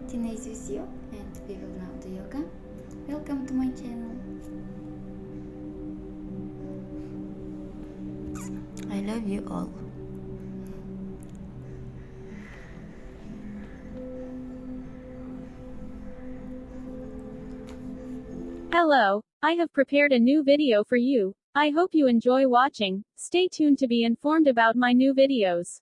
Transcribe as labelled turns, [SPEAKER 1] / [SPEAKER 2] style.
[SPEAKER 1] Teenage with you, and we will now do yoga. Welcome to my channel. I love you all.
[SPEAKER 2] Hello, I have prepared a new video for you. I hope you enjoy watching. Stay tuned to be informed about my new videos.